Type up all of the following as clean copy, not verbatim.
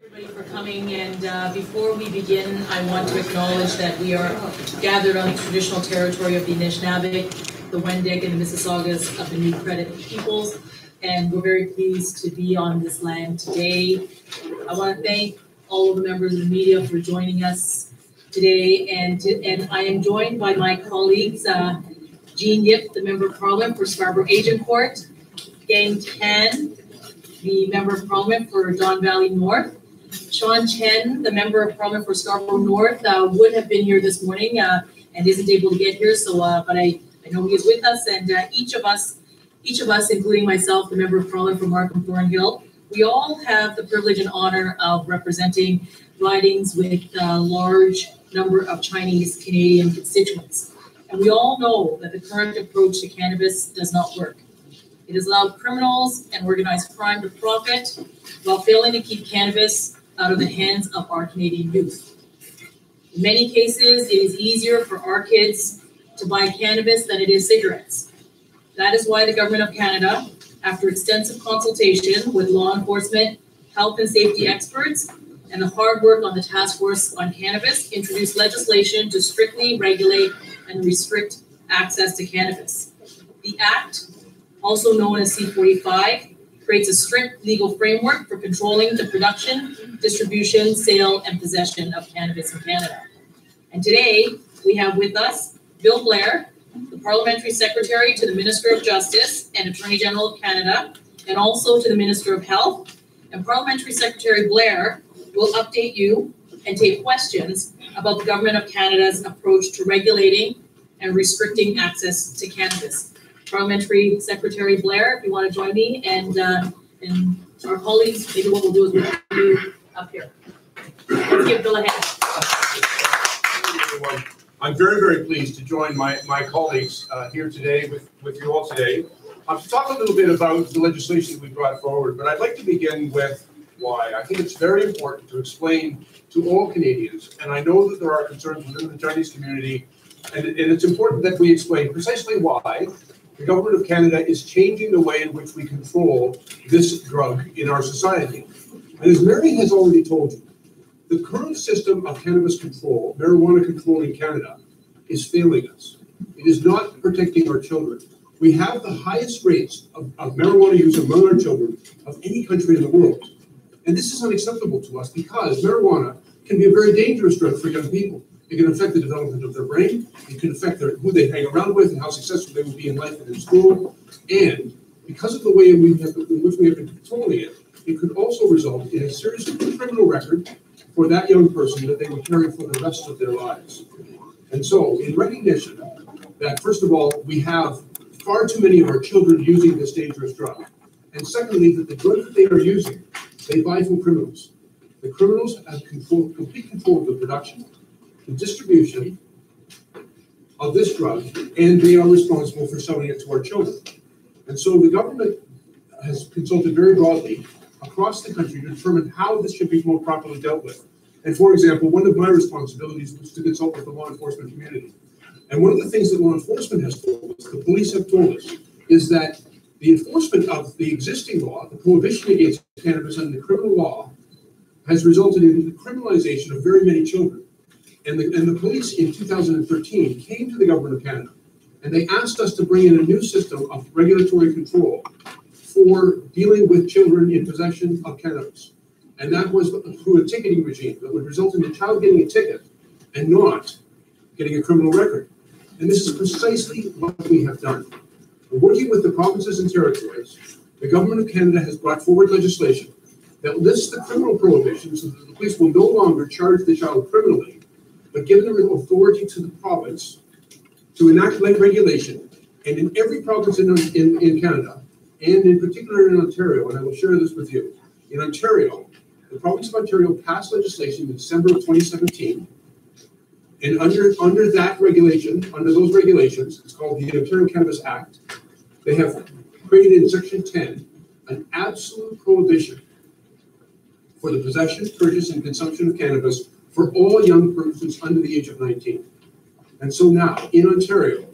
Everybody for coming, and before we begin, I want to acknowledge that we are gathered on the traditional territory of the Anishinaabe, the Wendigo, and the Mississaugas of the New Credit peoples, and we're very pleased to be on this land today. I want to thank all of the members of the media for joining us today, and I am joined by my colleagues, Jean Yip, the Member of Parliament for Scarborough Agincourt, Gang Tan, the Member of Parliament for Don Valley North, Sean Chen, the Member of Parliament for Scarborough North, would have been here this morning and isn't able to get here. So, but I know he is with us, and each of us, including myself, the Member of Parliament for Markham Thornhill, we all have the privilege and honor of representing ridings with a large number of Chinese Canadian constituents. And we all know that the current approach to cannabis does not work. It has allowed criminals and organized crime to profit while failing to keep cannabis out of the hands of our Canadian youth. In many cases, it is easier for our kids to buy cannabis than it is cigarettes. That is why the Government of Canada after extensive consultation with law enforcement, health and safety experts, and the hard work on the task force on cannabis, introduced legislation to strictly regulate and restrict access to cannabis. The Act, also known as C-45, creates a strict legal framework for controlling the production, distribution, sale, and possession of cannabis in Canada. And today, we have with us Bill Blair, the Parliamentary Secretary to the Minister of Justice and Attorney General of Canada, and also to the Minister of Health. And Parliamentary Secretary Blair will update you and take questions about the Government of Canada's approach to regulating and restricting access to cannabis. Parliamentary Secretary Blair, if you want to join me, and our colleagues, maybe what we'll do is we'll have you up here. Let's give Bill a hand. Everyone. I'm very, very pleased to join my colleagues here today with you all today to talk a little bit about the legislation we brought forward. But I'd like to begin with why. I think it's very important to explain to all Canadians, and I know that there are concerns within the Chinese community, and it's important that we explain precisely why the Government of Canada is changing the way in which we control this drug in our society. And as Mary has already told you, the current system of cannabis control, marijuana control in Canada, is failing us. It is not protecting our children. We have the highest rates of marijuana use among our children of any country in the world. And this is unacceptable to us because marijuana can be a very dangerous drug for young people. It can affect the development of their brain. It can affect who they hang around with and how successful they will be in life and in school. And because of the way in which we have been controlling it, it could also result in a serious criminal record for that young person that they will carry for the rest of their lives. And so, in recognition that, first of all, we have far too many of our children using this dangerous drug, and secondly, that the drug that they are using, they buy from criminals. The criminals have complete control of the production, the distribution of this drug, and they are responsible for selling it to our children. And so the government has consulted very broadly across the country to determine how this should be more properly dealt with. And for example, one of my responsibilities was to consult with the law enforcement community. And one of the things that law enforcement has told us, the police have told us, is that the enforcement of the existing law, the prohibition against cannabis under the criminal law, has resulted in the criminalization of very many children. And the police in 2013 came to the Government of Canada and they asked us to bring in a new system of regulatory control for dealing with children in possession of cannabis. And that was through a ticketing regime that would result in the child getting a ticket and not getting a criminal record. And this is precisely what we have done. We're working with the provinces and territories. The Government of Canada has brought forward legislation that lists the criminal prohibitions so that the police will no longer charge the child criminally, but give them authority to the province to enact regulation. And in every province in Canada, and in particular in Ontario, and I will share this with you, in Ontario, the province of Ontario passed legislation in December of 2017, and under that regulation, under those regulations, it's called the Ontario Cannabis Act, they have created in Section 10 an absolute prohibition for the possession, purchase, and consumption of cannabis for all young persons under the age of 19. And so now, in Ontario,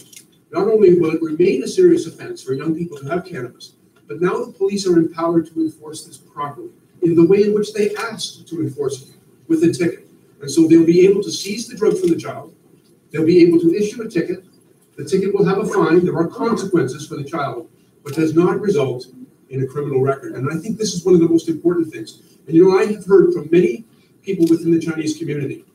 not only will it remain a serious offense for young people to have cannabis, but now the police are empowered to enforce this properly in the way in which they asked to enforce it, with a ticket. And so they'll be able to seize the drug from the child, they'll be able to issue a ticket, the ticket will have a fine, there are consequences for the child, but does not result in a criminal record. And I think this is one of the most important things. And you know, I have heard from many people within the Chinese community,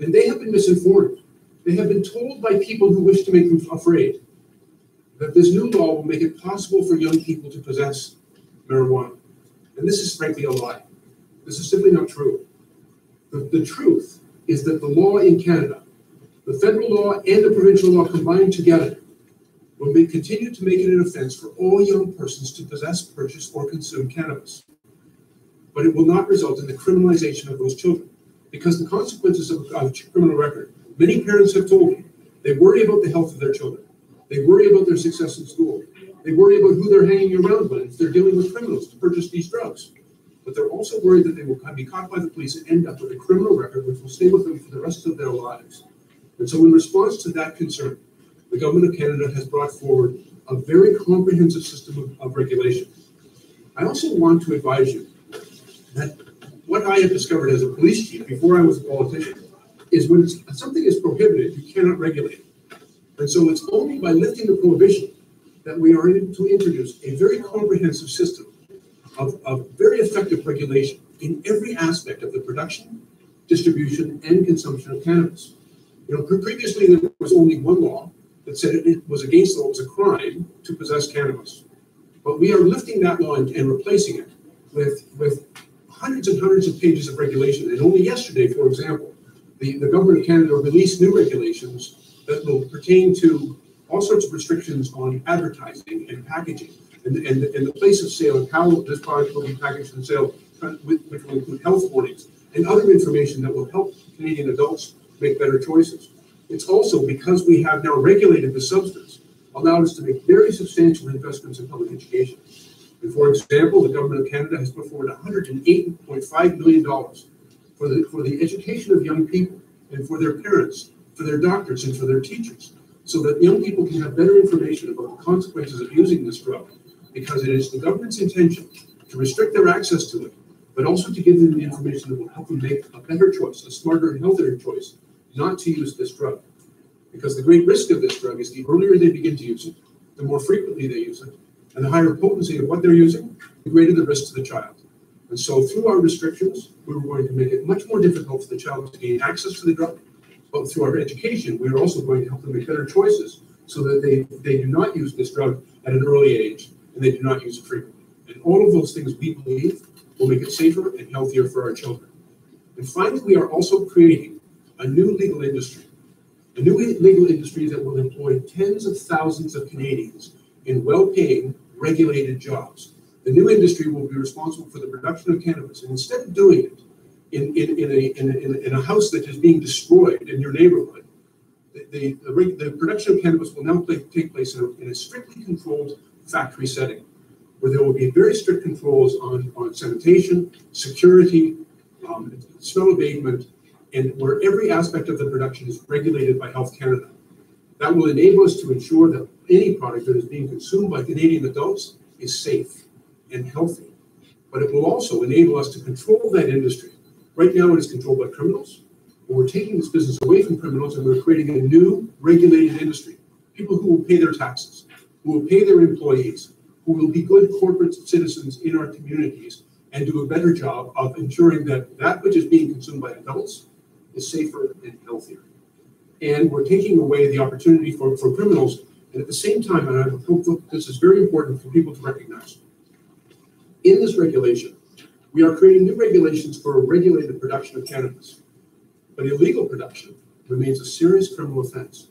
and they have been misinformed. They have been told by people who wish to make them afraid that this new law will make it possible for young people to possess marijuana. And this is frankly a lie. This is simply not true. The truth is that the law in Canada, the federal law and the provincial law combined together, will continue to make it an offense for all young persons to possess, purchase, or consume cannabis. But it will not result in the criminalization of those children, because the consequences of a criminal record, many parents have told me, they worry about the health of their children. They worry about their success in school. They worry about who they're hanging around with if they're dealing with criminals to purchase these drugs. But they're also worried that they will be caught by the police and end up with a criminal record which will stay with them for the rest of their lives. And so in response to that concern, the Government of Canada has brought forward a very comprehensive system of regulation. I also want to advise you that what I have discovered as a police chief before I was a politician is when something is prohibited, you cannot regulate it. And so it's only by lifting the prohibition that we are able to introduce a very comprehensive system of very effective regulation in every aspect of the production, distribution, and consumption of cannabis. You know, previously there was only one law that said it was against the law, it was a crime to possess cannabis. But we are lifting that law and replacing it with hundreds and hundreds of pages of regulation. And only yesterday, for example, the government of Canada released new regulations that will pertain to all sorts of restrictions on advertising and packaging and the place of sale and how this product will be packaged and sold, which will include health warnings and other information that will help Canadian adults make better choices. It's also, because we have now regulated the substance, allowed us to make very substantial investments in public education. And for example, the government of Canada has put forward $108.5 million for the education of young people and for their parents, for their doctors, and for their teachers, so that young people can have better information about the consequences of using this drug, because it is the government's intention to restrict their access to it, but also to give them the information that will help them make a better choice, a smarter and healthier choice, not to use this drug. Because the great risk of this drug is the earlier they begin to use it, the more frequently they use it, and the higher potency of what they're using, the greater the risk to the child. And so through our restrictions, we were going to make it much more difficult for the child to gain access to the drug. But through our education, we are also going to help them make better choices so that they do not use this drug at an early age and they do not use it frequently. And all of those things, we believe, will make it safer and healthier for our children. And finally, we are also creating a new legal industry that will employ tens of thousands of Canadians in well-paying, regulated jobs. The new industry will be responsible for the production of cannabis, and instead of doing it in a house that is being destroyed in your neighborhood, the production of cannabis will now take place in a strictly controlled factory setting, where there will be very strict controls on sanitation, security, smell abatement, and where every aspect of the production is regulated by Health Canada. That will enable us to ensure that any product that is being consumed by Canadian adults is safe and healthy. But it will also enable us to control that industry. Right now it is controlled by criminals, but we're taking this business away from criminals and we're creating a new regulated industry. People who will pay their taxes, who will pay their employees, who will be good corporate citizens in our communities and do a better job of ensuring that that which is being consumed by adults is safer and healthier. And we're taking away the opportunity for criminals. And at the same time, and I hope this is very important for people to recognize, in this regulation, we are creating new regulations for a regulated production of cannabis. But illegal production remains a serious criminal offense.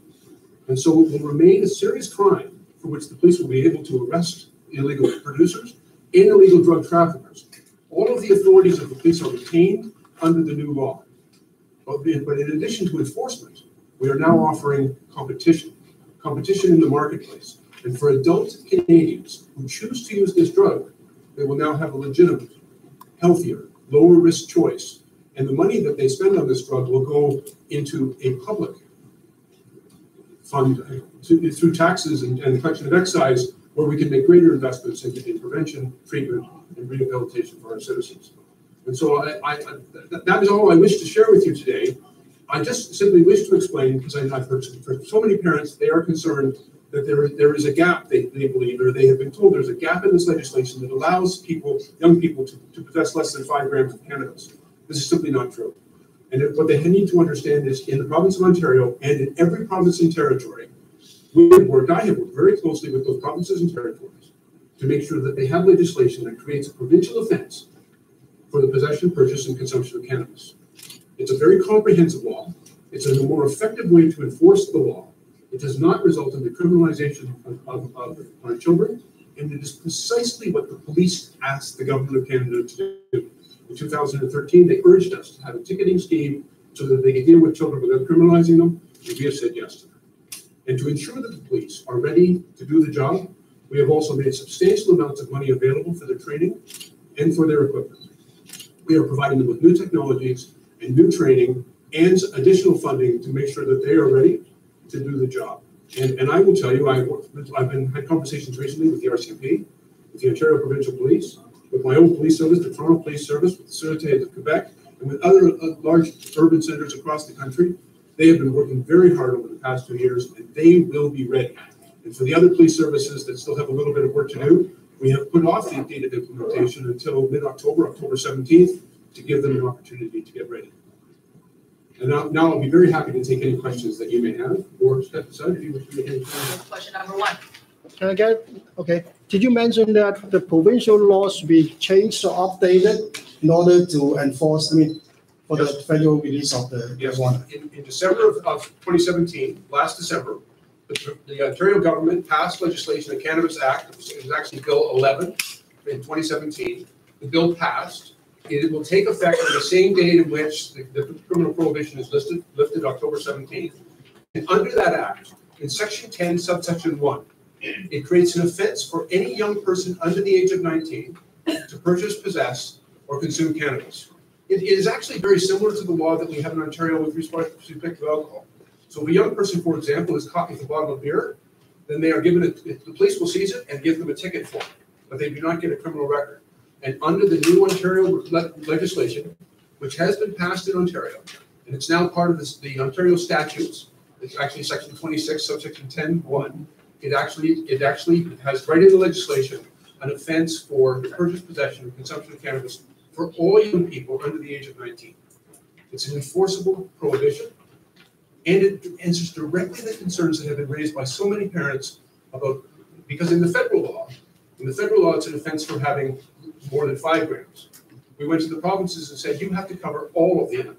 And so it will remain a serious crime for which the police will be able to arrest illegal producers and illegal drug traffickers. All of the authorities of the police are retained under the new law. But in addition to enforcement, we are now offering competition in the marketplace. And for adult Canadians who choose to use this drug, they will now have a legitimate, healthier, lower risk choice. And the money that they spend on this drug will go into a public fund through taxes and the collection of excise, where we can make greater investments in prevention, treatment, and rehabilitation for our citizens. And so that is all I wish to share with you today. I just simply wish to explain, because I've heard from so many parents, they are concerned that there is a gap, they believe, or they have been told there's a gap in this legislation that allows young people to possess less than 5 grams of cannabis. This is simply not true. And what they need to understand is, in the province of Ontario and in every province and territory, I have worked very closely with those provinces and territories to make sure that they have legislation that creates a provincial offense for the possession, purchase, and consumption of cannabis. It's a very comprehensive law. It's a more effective way to enforce the law. It does not result in the criminalization of our children, and it is precisely what the police asked the government of Canada to do. In 2013, they urged us to have a ticketing scheme so that they could deal with children without criminalizing them, and we have said yes to that. And to ensure that the police are ready to do the job, we have also made substantial amounts of money available for their training and for their equipment. We are providing them with new technologies and new training and additional funding to make sure that they are ready to do the job. And I will tell you, I've had conversations recently with the RCMP, with the Ontario Provincial Police, with my own police service, the Toronto Police Service, with the Sûreté of Quebec, and with other large urban centers across the country. They have been working very hard over the past 2 years, and they will be ready. And for the other police services that still have a little bit of work to do, we have put off the updated implementation until mid-October, October 17th, to give them an opportunity to get ready. And now I'll be very happy to take any questions that you may have, or step aside if you wish to make any questions. Question number one. Can I get, okay, did you mention that the provincial laws be changed or updated in order to enforce, for the federal release of the marijuana? In December of 2017, last December, the Ontario government passed legislation, the Cannabis Act. It was actually Bill 11 in 2017. The bill passed. It will take effect on the same date in which the criminal prohibition is lifted October 17th. And under that act, in Section 10, subsection 1, it creates an offense for any young person under the age of 19 to purchase, possess, or consume cannabis. It is actually very similar to the law that we have in Ontario with respect to alcohol. So if a young person, for example, is caught with a bottle of beer, then they are given the police will seize it and give them a ticket for it, but they do not get a criminal record. And under the new Ontario legislation, which has been passed in Ontario, and it's now part of the Ontario statutes, it's actually Section 26, subsection 10(1). It actually has right in the legislation an offense for the purchase, possession, and consumption of cannabis for all young people under the age of 19. It's an enforceable prohibition, and it answers directly the concerns that have been raised by so many parents because in the federal law, it's an offense for having more than 5 grams. We went to the provinces and said, you have to cover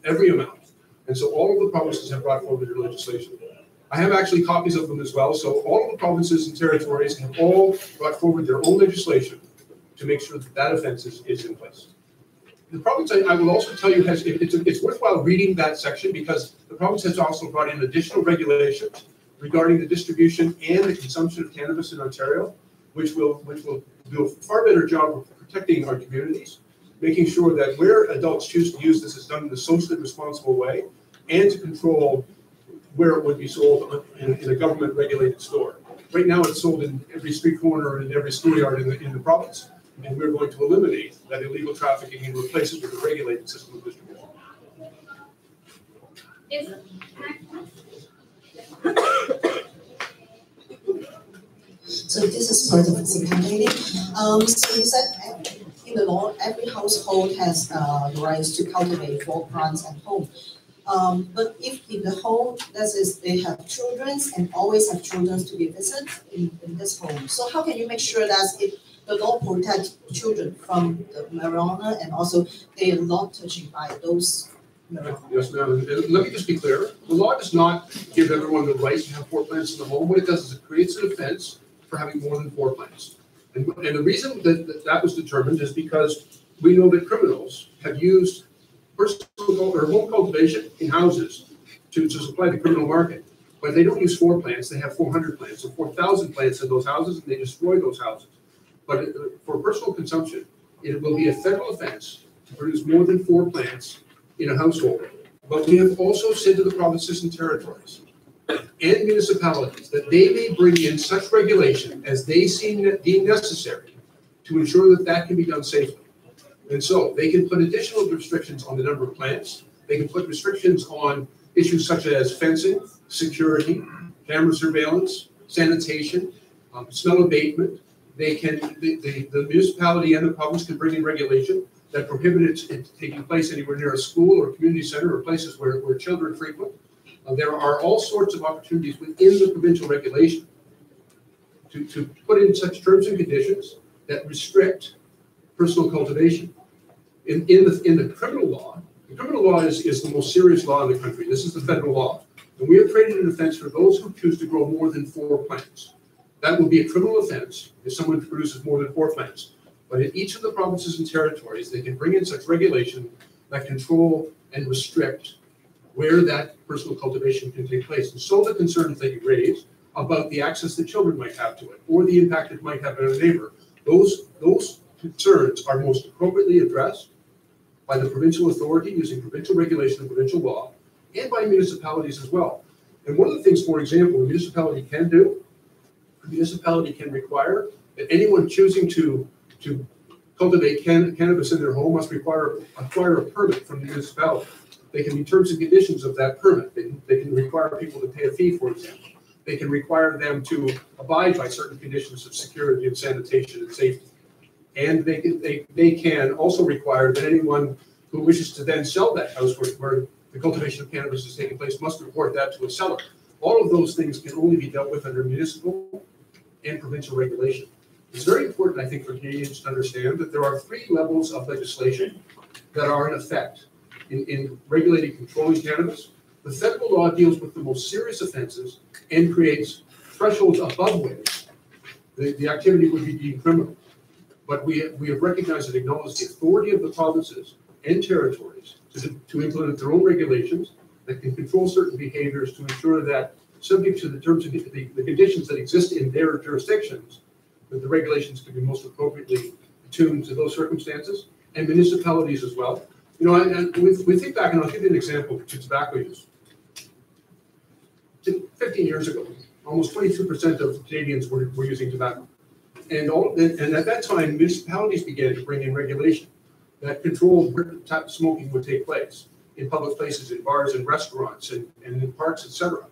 every amount. And so all of the provinces have brought forward their legislation. I have actually copies of them as well. So all of the provinces and territories have all brought forward their own legislation to make sure that offense is in place. The province, I will also tell you, it's worthwhile reading that section because the province has also brought in additional regulations regarding the distribution and the consumption of cannabis in Ontario, which will do a far better job of protecting our communities, making sure that where adults choose to use this is done in a socially responsible way, and to control where it would be sold in a government-regulated store. Right now, it's sold in every street corner and every schoolyard in the province, and we're going to eliminate that illegal trafficking and replace it with a regulated system of distribution. So this is part of the SameDay. So you said in the law, every household has the rights to cultivate 4 plants at home. But if in the home, that is, they have children and always have children to be visited in this home. So how can you make sure that the law protects children from the marijuana and also they are not touched by those marijuana? Yes, ma'am. Let me just be clear. The law does not give everyone the right to have 4 plants in the home. What it does is it creates an offense for having more than 4 plants. And the reason that was determined is because we know that criminals have used personal or home cultivation in houses to supply the criminal market. But they don't use 4 plants, they have 400 plants or 4,000 plants in those houses, and they destroy those houses. But for personal consumption, it will be a federal offense to produce more than 4 plants in a household. But we have also said to the provinces and territories and municipalities that they may bring in such regulation as they deem necessary to ensure that can be done safely. And so they can put additional restrictions on the number of plants. They can put restrictions on issues such as fencing, security, camera surveillance, sanitation, smell abatement. The municipality and the province can bring in regulation that prohibits it taking place anywhere near a school or a community center or places where children frequent. There are all sorts of opportunities within the provincial regulation to put in such terms and conditions that restrict personal cultivation. In the criminal law, is the most serious law in the country. This is the federal law. And we have created an offense for those who choose to grow more than 4 plants. That would be a criminal offense if someone produces more than 4 plants. But in each of the provinces and territories, they can bring in such regulation that control and restrict where that personal cultivation can take place. And so the concerns that you raise about the access that children might have to it or the impact it might have on a neighbor, those concerns are most appropriately addressed by the provincial authority using provincial regulation and provincial law, and by municipalities as well. And one of the things, for example, a municipality can do, a municipality can require that anyone choosing to cultivate cannabis in their home must acquire a permit from the municipality. They can be terms and conditions of that permit. They can require people to pay a fee, for example. They can require them to abide by certain conditions of security and sanitation and safety. And they can also require that anyone who wishes to then sell that house where the cultivation of cannabis is taking place must report that to a seller. All of those things can only be dealt with under municipal and provincial regulation. It's very important, I think, for Canadians to understand that there are 3 levels of legislation that are in effect in regulating and controlling cannabis. The federal law deals with the most serious offenses and creates thresholds above which the activity would be deemed criminal. But we have recognized and acknowledged the authority of the provinces and territories to implement their own regulations that can control certain behaviors to ensure that, subject to the terms of the conditions that exist in their jurisdictions, that the regulations can be most appropriately attuned to those circumstances, and municipalities as well. You know, and we think back, and I'll give you an example to tobacco use. 15 years ago, almost 22% of Canadians were using tobacco. And at that time, municipalities began to bring in regulation that controlled where type of smoking would take place in public places, in bars and restaurants, and in parks, etc.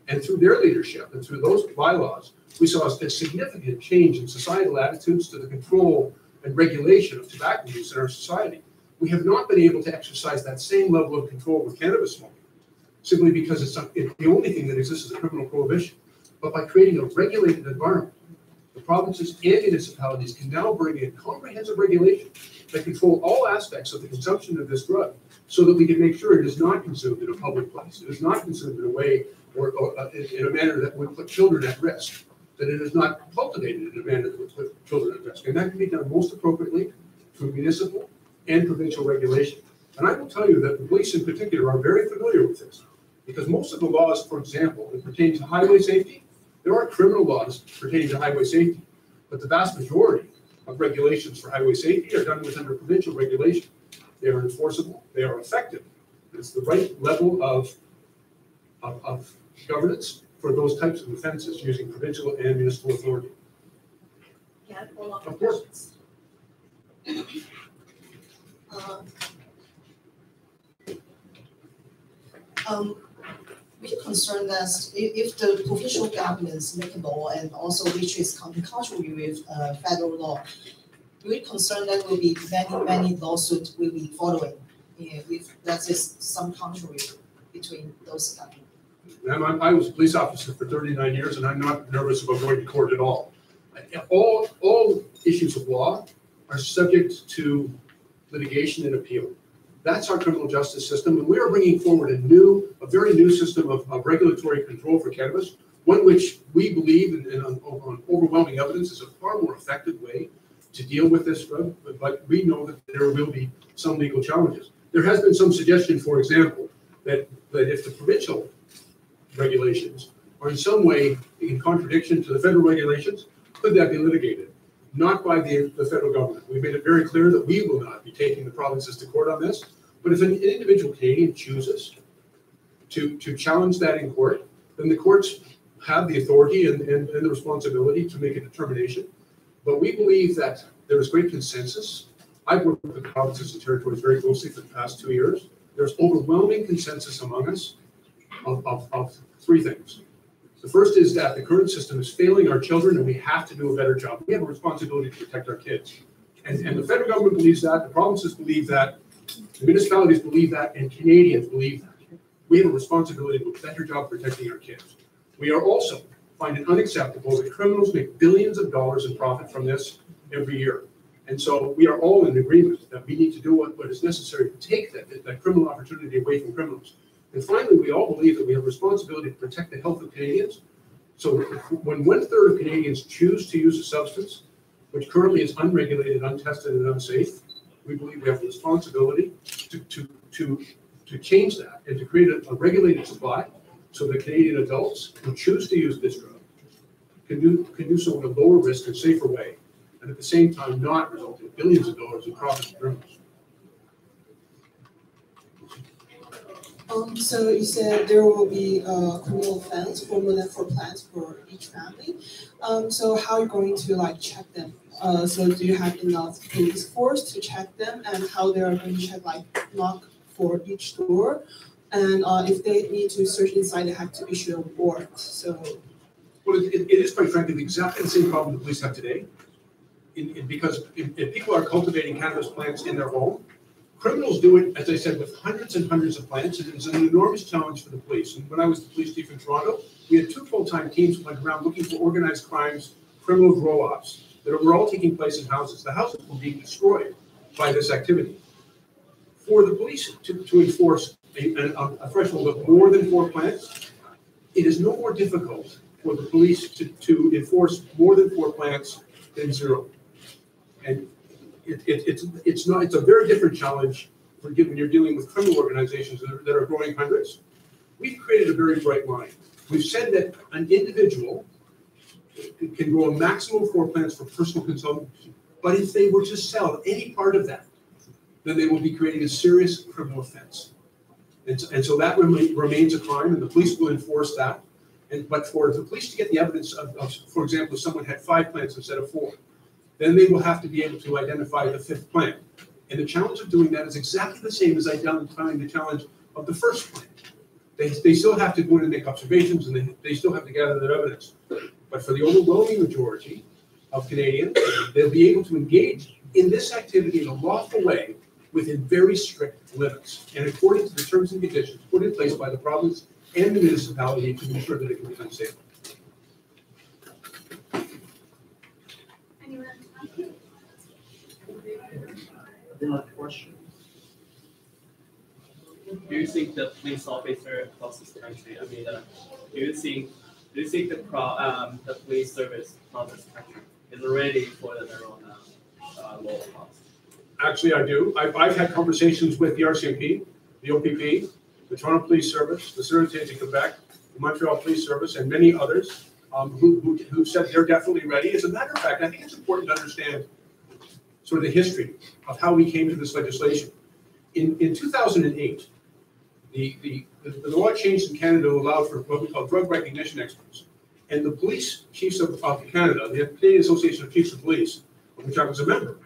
And through their leadership and through those bylaws, we saw a significant change in societal attitudes to the control and regulation of tobacco use in our society. We have not been able to exercise that same level of control with cannabis smoking, simply because it's the only thing that exists is a criminal prohibition. But by creating a regulated environment, the provinces and municipalities can now bring in comprehensive regulation that control all aspects of the consumption of this drug, so that we can make sure it is not consumed in a public place. It is not consumed in a way or in a manner that would put children at risk, that it is not cultivated in a manner that would put children at risk. And that can be done most appropriately through municipal and provincial regulation. And I will tell you that the police in particular are very familiar with this, because most of the laws, for example, that pertain to highway safety, there are criminal laws pertaining to highway safety, but the vast majority of regulations for highway safety are done within provincial regulation. They are enforceable, they are effective. It's the right level of governance for those types of offenses using provincial and municipal authority. Yeah, follow-up Of course. questions. We're concerned that if the provincial governments make a law and also which is contrary with federal law, we're concerned that will be many lawsuits will be following if that is some contrary between those governments. I was a police officer for 39 years, and I'm not nervous about going to court at all. All issues of law are subject to litigation and appeal. That's our criminal justice system, and we are bringing forward a very new system of regulatory control for cannabis, one which we believe, and on overwhelming evidence, is a far more effective way to deal with this drug, but we know that there will be some legal challenges. There has been some suggestion, for example, that if the provincial regulations are in some way in contradiction to the federal regulations, could that be litigated? Not by the federal government. We've made it very clear that we will not be taking the provinces to court on this. But if an individual Canadian chooses to challenge that in court, then the courts have the authority and the responsibility to make a determination. But we believe that there is great consensus. I've worked with the provinces and territories very closely for the past 2 years. There's overwhelming consensus among us of 3 things. The first is that the current system is failing our children, and we have to do a better job. We have a responsibility to protect our kids. And the federal government believes that, the provinces believe that, the municipalities believe that, and Canadians believe that. We have a responsibility to do a better job protecting our kids. We are also find it unacceptable that criminals make billions of dollars in profit from this every year. And so we are all in agreement that we need to do what is necessary to take that criminal opportunity away from criminals. And finally, we all believe that we have a responsibility to protect the health of Canadians. So when 1/3 of Canadians choose to use a substance, which currently is unregulated, untested, and unsafe, we believe we have a responsibility to change that and to create a regulated supply so that Canadian adults who choose to use this drug can do so in a lower risk and safer way, and at the same time not result in billions of dollars in profit for criminals. So you said there will be a criminal offense for more than 4 plants for each family. So how are you going to like check them? So do you have enough police force to check them, and how they are going to check like knock for each door? And if they need to search inside, they have to issue a warrant. So. Well, it is quite frankly exactly the same problem the police have today. Because if people are cultivating cannabis plants in their home, criminals do it, as I said, with hundreds and hundreds of plants, and it's an enormous challenge for the police. And when I was the police chief in Toronto, we had 2 full-time teams went around looking for organized crimes, criminal grow-ops that were all taking place in houses. The houses were being destroyed by this activity. For the police to enforce a threshold of more than 4 plants, it is no more difficult for the police to enforce more than 4 plants than 0. And it's a very different challenge when you're dealing with criminal organizations that are growing hundreds. We've created a very bright line. We've said that an individual can grow a maximum of 4 plants for personal consumption, but if they were to sell any part of that, then they will be creating a serious criminal offense. And so that remains a crime, and the police will enforce that. But for the police to get the evidence of, for example, if someone had 5 plants instead of 4, then they will have to be able to identify the 5th plant. And the challenge of doing that is exactly the same as identifying the challenge of the first plant. They still have to go in and make observations, and they still have to gather their evidence. But for the overwhelming majority of Canadians, they'll be able to engage in this activity in a lawful way within very strict limits and according to the terms and conditions put in place by the province and the municipality to ensure that it can be done safely. Anyone else? Any more questions? Do you think the police officer across this country, do you think the police service across this country is ready for the marijuana law passed? Actually, I do. I've had conversations with the RCMP, the OPP, the Toronto Police Service, the Sûreté de Quebec, the Montreal Police Service, and many others who said they're definitely ready. As a matter of fact, I think it's important to understand sort of the history of how we came to this legislation. In 2008, the law changed in Canada to allow for what we call drug recognition experts. And the police chiefs of Canada, the Canadian Association of Chiefs of Police, of which I was a member,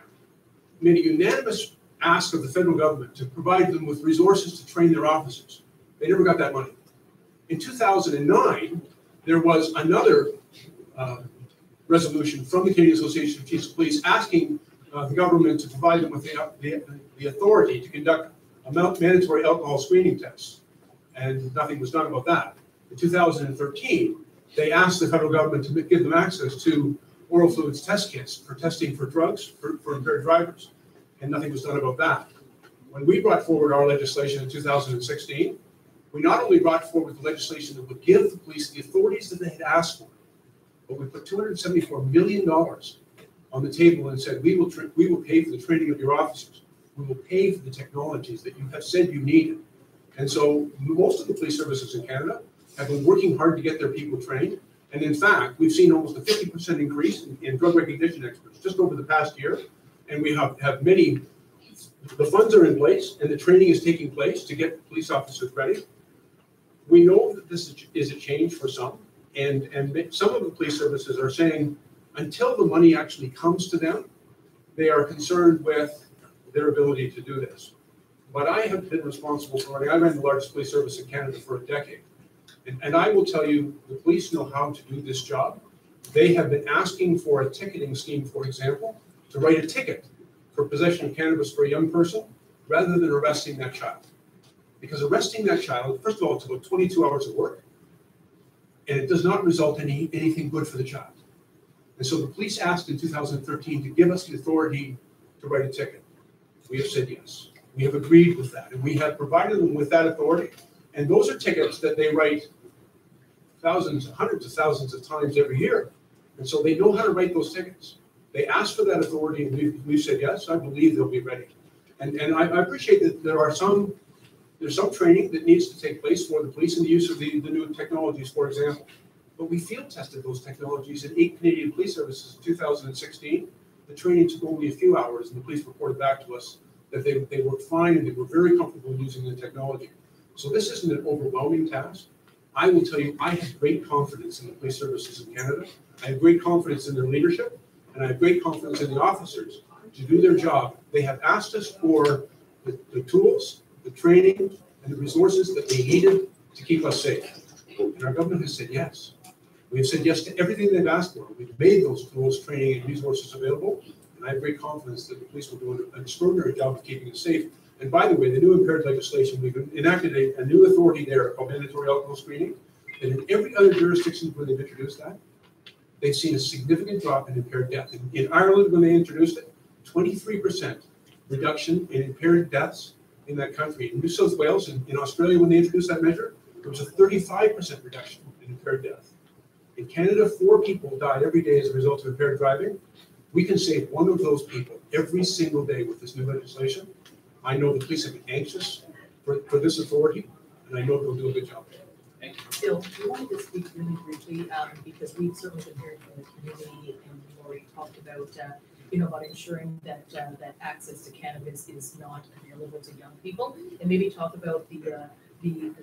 made a unanimous ask of the federal government to provide them with resources to train their officers. They never got that money. In 2009, there was another resolution from the Canadian Association of Chiefs of Police asking the government to provide them with the authority to conduct a mandatory alcohol screening test. And nothing was done about that. In 2013, they asked the federal government to give them access to oral fluids test kits for testing for drugs for impaired drivers, and nothing was done about that. When we brought forward our legislation in 2016, we not only brought forward the legislation that would give the police the authorities that they had asked for, but we put $274 million on the table and said, we will pay for the training of your officers. We will pay for the technologies that you have said you needed. And so most of the police services in Canada have been working hard to get their people trained. And in fact, we've seen almost a 50% increase in drug recognition experts just over the past year. And we have many, the funds are in place and the training is taking place to get police officers ready. We know that this is a change for some. And some of the police services are saying, until the money actually comes to them, they are concerned with their ability to do this. But I have been responsible for running, I ran the largest police service in Canada for a decade. And I will tell you, the police know how to do this job. They have been asking for a ticketing scheme, for example, to write a ticket for possession of cannabis for a young person rather than arresting that child. Because arresting that child, first of all, it's about 22 hours of work, and it does not result in anything good for the child. And so the police asked in 2013 to give us the authority to write a ticket. We have said yes. We have agreed with that, and we have provided them with that authority. And those are tickets that they write thousands, hundreds of thousands of times every year. And so they know how to write those tickets. They ask for that authority, and we've said yes. I believe they'll be ready. And I appreciate that there's some training that needs to take place for the police in the use of the new technologies, for example. But we field tested those technologies in 8 Canadian police services in 2016. The training took only a few hours, and the police reported back to us that they worked fine and they were very comfortable using the technology. So this isn't an overwhelming task. I will tell you, I have great confidence in the police services in Canada. I have great confidence in their leadership, and I have great confidence in the officers to do their job. They have asked us for the tools, the training, and the resources that they needed to keep us safe. And our government has said yes. We have said yes to everything they've asked for. We've made those tools, training, and resources available, and I have great confidence that the police will do an extraordinary job of keeping us safe. And by the way, the new impaired legislation, we've enacted a new authority there called mandatory alcohol screening. And in every other jurisdiction where they've introduced that, they've seen a significant drop in impaired death. In Ireland, when they introduced it, 23% reduction in impaired deaths in that country. In New South Wales and in Australia, when they introduced that measure, there was a 35% reduction in impaired death. In Canada, 4 people die every day as a result of impaired driving. We can save 1 of those people every single day with this new legislation. I know the police have been anxious for this authority, and I know they'll do a good job. Bill, we wanted to speak really briefly because we've certainly been hearing from the community, and we've already talked about about ensuring that that access to cannabis is not available to young people, and maybe talk about the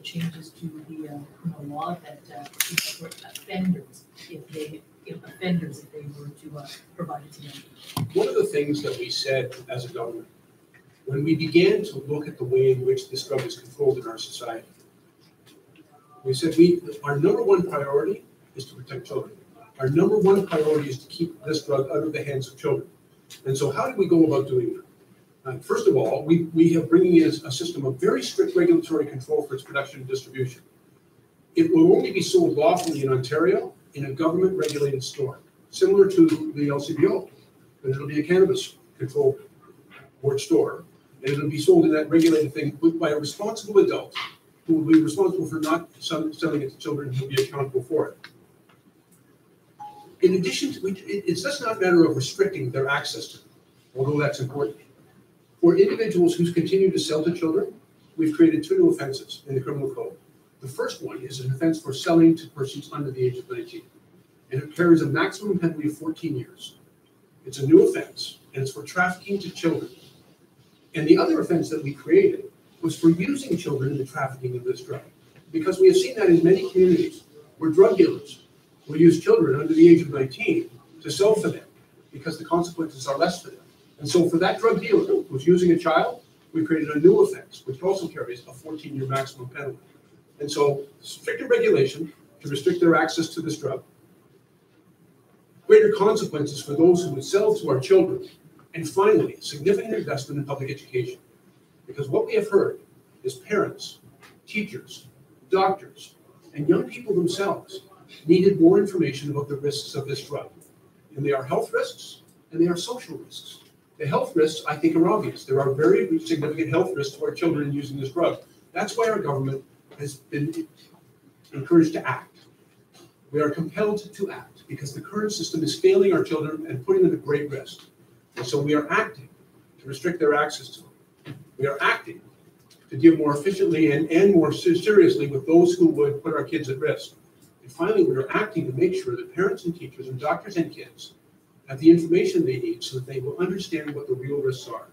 changes to the criminal law that for offenders if they were to provide it to young people. One of the things that we said as a government when we began to look at the way in which this drug is controlled in our society, we said our number 1 priority is to protect children. Our number 1 priority is to keep this drug out of the hands of children. And so how do we go about doing that? First of all, we have bringing in a system of very strict regulatory control for its production and distribution. It will only be sold lawfully in Ontario in a government-regulated store, similar to the LCBO. And it'll be a cannabis control board store, and it'll be sold in that regulated thing by a responsible adult who will be responsible for not selling it to children who will be accountable for it. In addition to, it's just not a matter of restricting their access to it, although that's important. For individuals who continue to sell to children, we've created 2 new offenses in the criminal code. The first one is an offense for selling to persons under the age of 19, and it carries a maximum penalty of 14 years. It's a new offense, and it's for trafficking to children. And the other offense that we created was for using children in the trafficking of this drug, because we have seen that in many communities where drug dealers will use children under the age of 19 to sell for them because the consequences are less for them. And so for that drug dealer who was using a child, we created a new offense, which also carries a 14-year maximum penalty. And so stricter regulation to restrict their access to this drug, greater consequences for those who would sell to our children, and finally, significant investment in public education. Because what we have heard is parents, teachers, doctors, and young people themselves needed more information about the risks of this drug. And they are health risks, and they are social risks. The health risks, I think, are obvious. There are very significant health risks to our children using this drug. That's why our government has been encouraged to act. We are compelled to act because the current system is failing our children and putting them at great risk. And so we are acting to restrict their access to them. We are acting to deal more efficiently and more seriously with those who would put our kids at risk. And finally, we are acting to make sure that parents and teachers and doctors and kids have the information they need so that they will understand what the real risks are.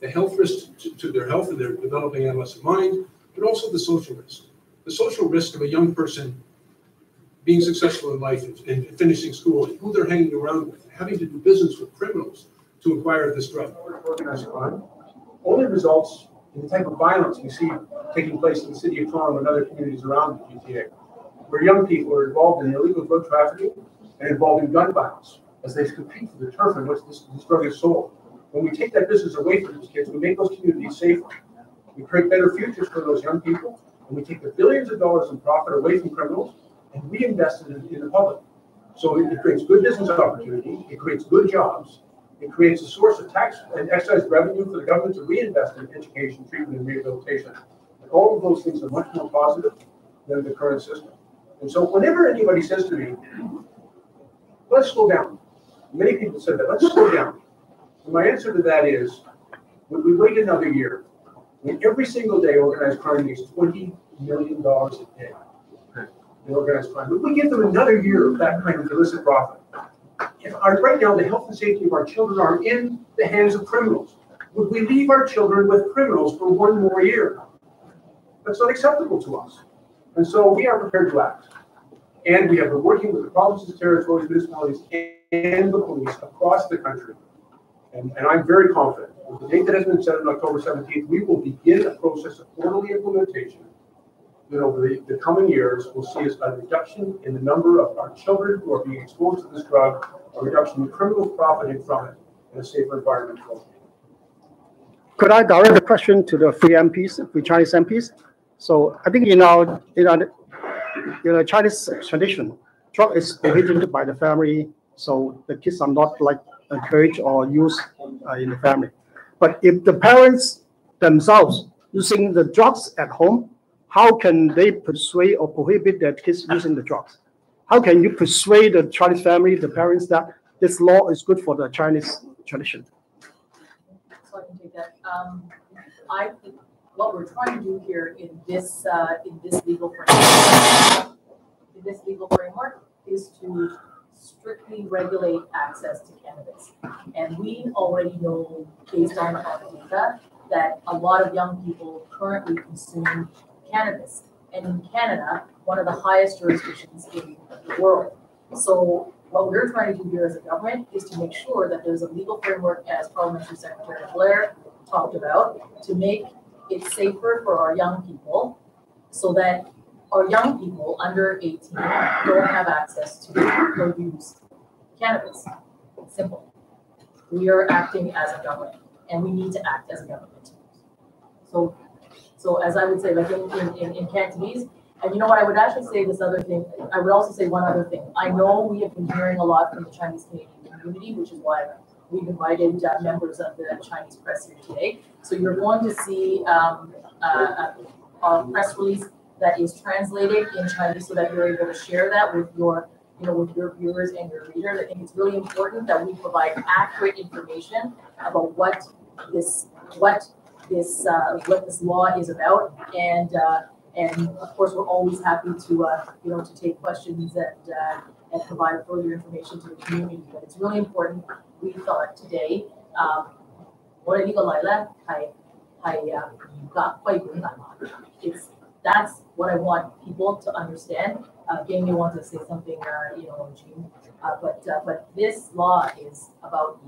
The health risks to their health and their developing adolescent mind, but also the social risk. The social risk of a young person being successful in life and finishing school, and who they're hanging around with, having to do business with criminals to acquire this drug. Organized crime only results in the type of violence we see taking place in the city of Toronto and other communities around the GTA, where young people are involved in illegal drug trafficking and involved in gun violence as they compete for the turf in which this drug is sold. When we take that business away from these kids, we make those communities safer. We create better futures for those young people, and we take the billions of dollars in profit away from criminals and reinvest it in the public. So it creates good business opportunity, it creates good jobs, it creates a source of tax and excise revenue for the government to reinvest in education, treatment, and rehabilitation. And all of those things are much more positive than the current system. And so whenever anybody says to me, let's slow down, many people said that, let's slow down. And my answer to that is, when we wait another year, when every single day organized crime makes $20 million a day in organized crime, if we give them another year of that kind of illicit profit, right now the health and safety of our children are in the hands of criminals. Would we leave our children with criminals for one more year? That's not acceptable to us. And so we are prepared to act. And we have been working with the provinces, territories, municipalities, and the police across the country. And I'm very confident. With the date that has been set on October 17th, we will begin a process of orderly implementation that over the coming years will see us a reduction in the number of our children who are being exposed to this drug, a reduction in criminals profiting from it, and a safer environment for them. Could I direct the question to the three MPs, three Chinese MPs? So I think in our Chinese tradition, drug is prohibited by the family, so the kids are not like encouraged or used in the family. But if the parents themselves using the drugs at home, how can they persuade or prohibit their kids using the drugs? How can you persuade the Chinese family, the parents, that this law is good for the Chinese tradition? So I can take that. I think what we're trying to do here in this legal framework is to strictly regulate access to cannabis. And we already know, based on our data, that a lot of young people currently consume cannabis. And in Canada, one of the highest jurisdictions in the world. So what we're trying to do here as a government is to make sure that there's a legal framework, as Parliamentary Secretary Blair talked about, to make it safer for our young people so that our young people under 18 don't have access to or use cannabis. Simple. We are acting as a government, and we need to act as a government. So as I would say, like in Cantonese, and you know what, I would actually say this other thing, I would also say one other thing. I know we have been hearing a lot from the Chinese Canadian community, which is why we've invited members of the Chinese press here today. So you're going to see a press release that is translated in Chinese so that you're able to share that with your viewers and your readers. I think it's really important that we provide accurate information about what this law is about, and of course we're always happy to take questions and provide further information to the community. But it's really important. We thought today, that's what I want people to understand. Gang may want to say something, Jean, but this law is about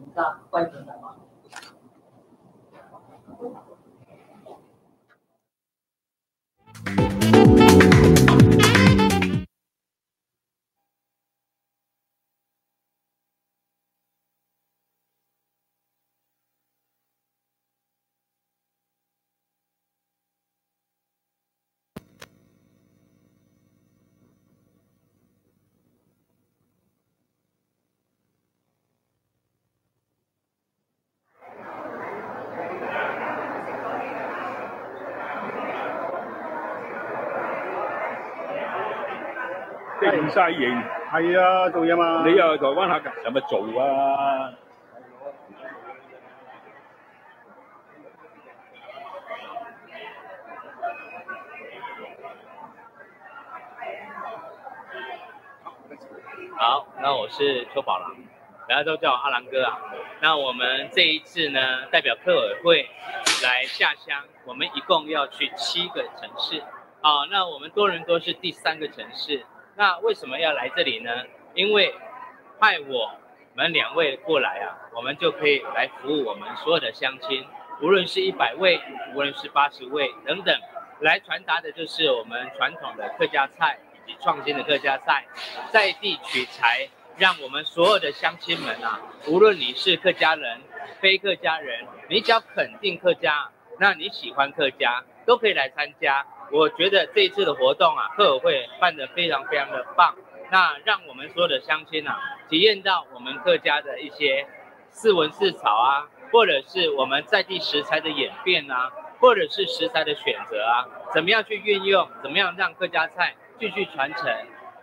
即係咁嘥型。係啊，做嘢嘛。你又台灣客有乜做啊？好，那我是邱宝郎，大家都叫我阿郎哥啊。那我们这一次呢，代表客委会来下乡，我们一共要去7个城市。那我们多伦多是第3个城市。那为什么要来这里呢？因为派我们2位过来啊，我们就可以来服务我们所有的乡亲，无论是100位，无论是80位等等，来传达的就是我们传统的客家菜以及创新的客家菜，在地取材，让我们所有的乡亲们啊，无论你是客家人、非客家人，你只要肯定客家，那你喜欢客家，都可以来参加。我觉得这一次的活动啊，客委会办得非常非常的棒，那让我们所有的乡亲啊，体验到我们客家的一些似文似草啊，或者是我们在地食材的演变啊，或者是食材的选择啊，怎么样去运用，怎么样让客家菜继续传承。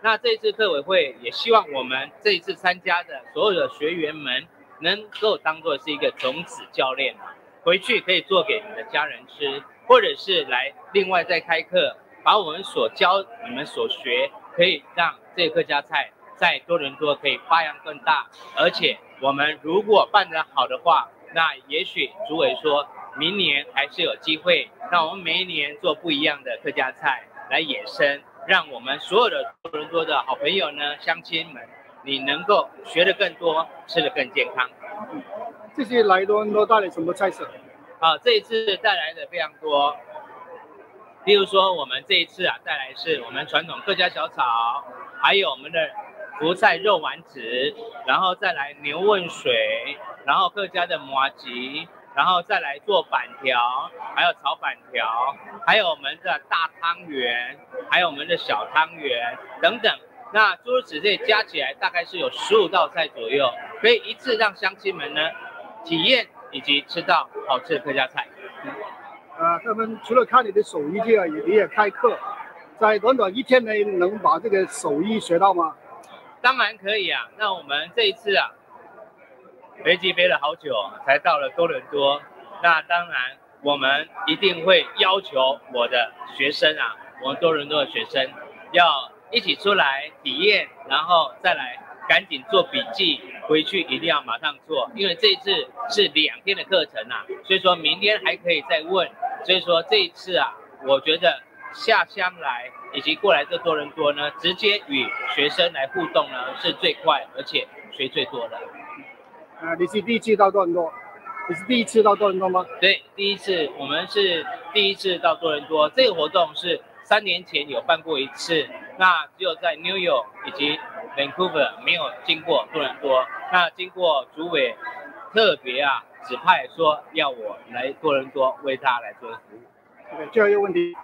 那这一次客委会也希望我们这一次参加的所有的学员们，能够当作是一个种子教练啊，回去可以做给你的家人吃。或者是来另外再开课，把我们所教你们所学，可以让这个客家菜在多伦多可以发扬更大。而且我们如果办得好的话，那也许主委说，明年还是有机会，那我们每一年做不一样的客家菜来衍生，让我们所有的多伦多的好朋友呢、乡亲们，你能够学得更多，吃得更健康。这些来多伦多带来什么菜色？这一次带来的非常多，比如说我们这一次带来是我们传统客家小炒，还有我们的福菜肉丸子，然后再来牛问水，然后客家的麻吉，然后再来做板条，还有炒板条，还有我们的大汤圆，还有我们的小汤圆等等。那诸如此类加起来大概是有15道菜左右，可以一次让乡亲们呢体验以及吃到好吃的客家菜。他们除了看你的手艺之外，你也开课，在短短1天内能把这个手艺学到吗？当然可以啊。那我们这一次飞机飞了好久才到了多伦多，那当然我们一定会要求我的学生我们多伦多的学生要一起出来体验，然后再来赶紧做笔记，回去一定要马上做，因为这一次是2天的课程所以说明天还可以再问。所以说这一次我觉得下乡来以及过来这多伦多呢，直接与学生来互动呢是最快而且学最多的。你是第一次到多伦多？你是第一次到多伦多吗？对，第一次，我们是第一次到多伦多。这个活动是3年前有办过一次，那只有在 New York 以及 Vancouver 没有经过多伦多。那经过主委特别指派说要我来多伦多为他来做服务。对，最后一个问题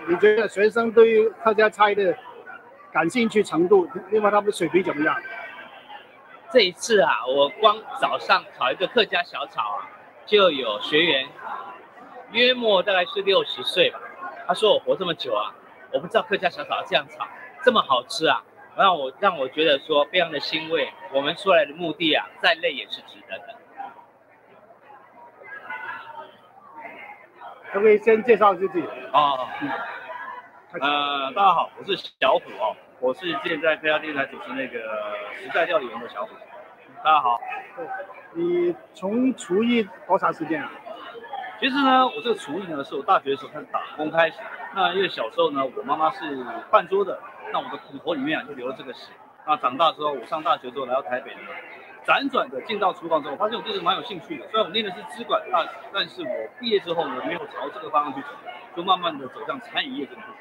你觉得学生对于客家菜的感兴趣程度，另外他们的水平怎么样？这一次我光早上炒一个客家小炒就有学员约莫大概是60岁吧，他说我活这么久我不知道客家小炒这样炒这么好吃让我觉得说非常的欣慰，我们出来的目的再累也是值得的。可不可以先介绍自己？大家好，我是小虎我是之前在客家电台主持那个时代料理员的小虎。大家好。你从厨艺多长时间其实呢，我这个厨艺呢是我大学的时候开始打工开始。那因为小时候呢，我妈妈是饭桌的，那我的骨头里面就留了这个血。那长大之后，我上大学之后来到台北呢，辗转的进到厨房之后，我发现我对这个蛮有兴趣的。虽然我念的是资管，但是我毕业之后呢，没有朝这个方向去走，就慢慢的走向餐饮业这个部分。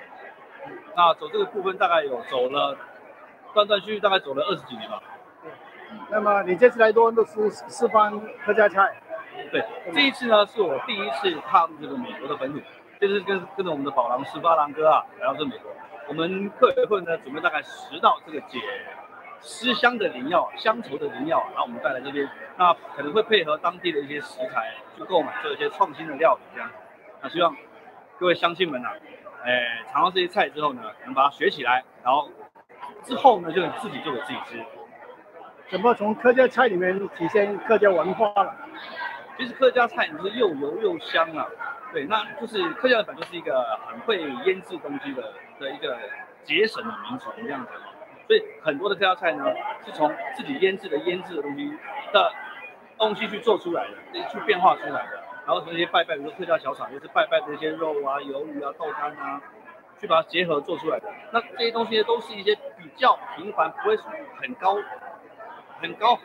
那走这个部分大概有走了断断续续，大概走了20几年吧。那么你这次来多伦多是示范客家菜？对，这一次呢是我第一次踏入这个美国的本土，就是跟着我们的宝郎师、巴郎哥来到这美国。我们客委会呢准备大概10道这个解思乡的灵药、乡愁的灵药，然后我们带来这边，那可能会配合当地的一些食材去购买这些创新的料理这样。那希望各位乡亲们尝到这些菜之后呢，能把它学起来，然后之后呢就能自己做给自己吃。怎么从客家菜里面体现客家文化了？其实客家菜就是又油又香对，那就是客家本就是一个很会腌制东西的一个节省的民族这样子，所以很多的客家菜呢是从自己腌制的东西去做出来的，去变化出来的。然后这些拜拜，比如说客家小炒，就是拜拜的一些肉鱿鱼豆干去把它结合做出来的。那这些东西都是一些比较平凡，不会属于很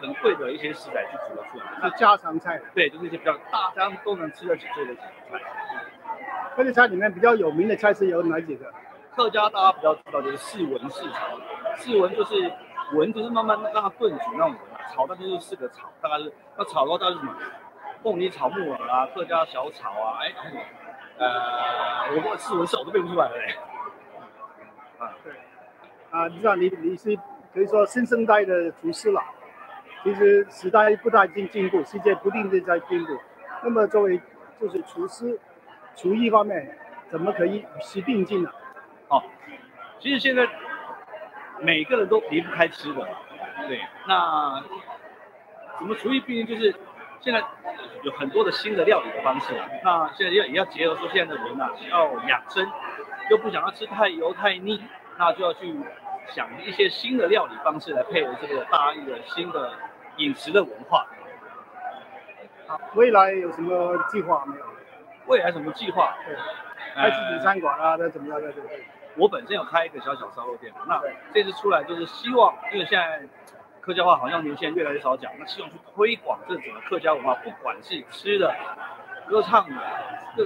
很贵的一些食材去煮得出来，是家常菜。对，就是一些比较大家都能吃得起做的菜。客家菜里面比较有名的菜是有哪几个？客家大家比较知道就是四文四炒，四文就是文就是慢慢让它炖煮那种文炒它就是4个炒，大概是那炒的话大概是什么？凤梨炒木耳客家小炒我四文四我都背不出来了对。你知道你是可以说新生代的厨师了。其实时代不断进步，世界不定地在进步。那么作为就是厨师，厨艺方面怎么可以与时并进呢？其实现在每个人都离不开吃的，对。那怎么厨艺并进，就是现在有很多的新的料理的方式那现在也要结合说现在的人要养生，又不想要吃太油太腻，那就要去想一些新的料理方式来配合这个大家一个新的饮食的文化。好，未来有什么计划没有？未来什么计划？对，开自己餐馆啊，那怎么样？对。我本身有开一个小烧肉店，那这次出来就是希望，因为现在客家话好像年轻人越来越少讲，那希望去推广这种客家文化，不管是吃的、歌唱的、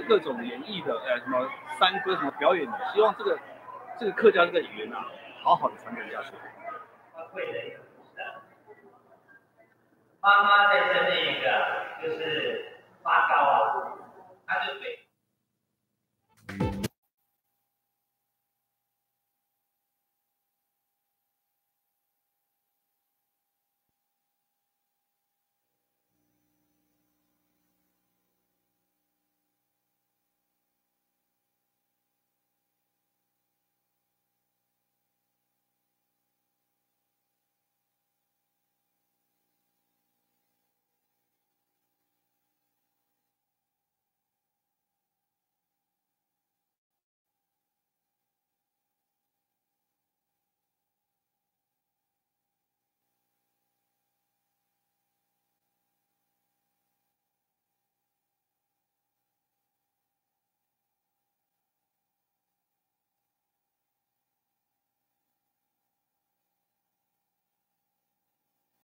各种演绎的，什么山歌什么表演的，希望这个客家这个语言啊，好好的传承下去。妈妈在生那个就是发烧啊，她就每